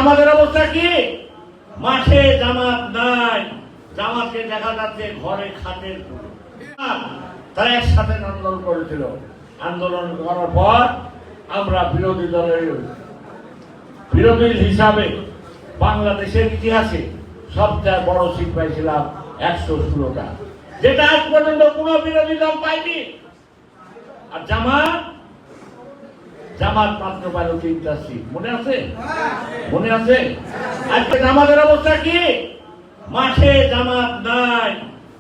জামাতের অবস্থা কি? মাঠে জামাত নাই, জামাতকে দেখা যাচ্ছে ঘরে খাটের উপর। তারা একসাথে আন্দোলন করেছিল। আন্দোলন করার পর আমরা বিরোধী দলের বিরোধী হিসাবে বাংলাদেশের ইতিহাসে সবচেয়ে বড় সিট পাইছিলাম 116টা, যেটা আজ পর্যন্ত কোনো বিরোধী দল পায়নি। আর জামাত মাত্র পাইল 3টা সিট। মনে আছে? মনে আছে? আজকে জামাতের অবস্থা কি? মাঠে জামাত নাই,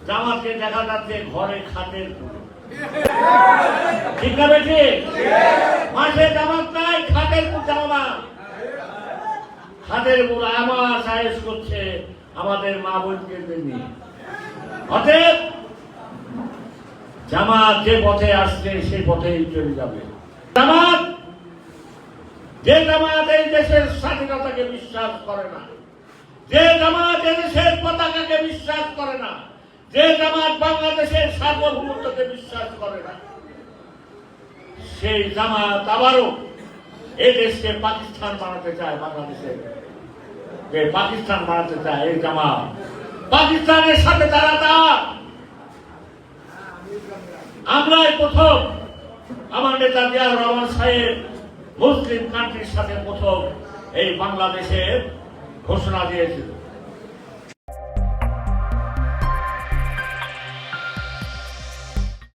জামাতকে দেখা যাচ্ছে ঘরে খাটের উপর। ঠিক না বেশি? মাঠে জামাত নাই, খাটের উপর জামাত। খাটের উপর আমার সাহেব করছে আমাদের মা বোনকে নিয়ে। অতএব জামাত যে পথে আসছে সেই পথেই চলে যাবে। যে জামাত এই দেশের স্বাধীনতাকে বিশ্বাস করে না, যে জামাত এই দেশের পতাকাকে বিশ্বাস করে না, যে জামাত বাংলাদেশের সার্বভৌমত্বকে বিশ্বাস করে না, সেই জামাত আবারও এই দেশকে পাকিস্তান বানাতে চায়। বাংলাদেশের যে পাকিস্তান বানাতে চায় এই জামাত, পাকিস্তানের সাথে তারা আমরাই প্রথম, আমার নেতা জিয়াউর রহমান সাহেব মুসলিম কান্ট্রির সাথে প্রথম এই বাংলাদেশের ঘোষণা দিয়েছিল।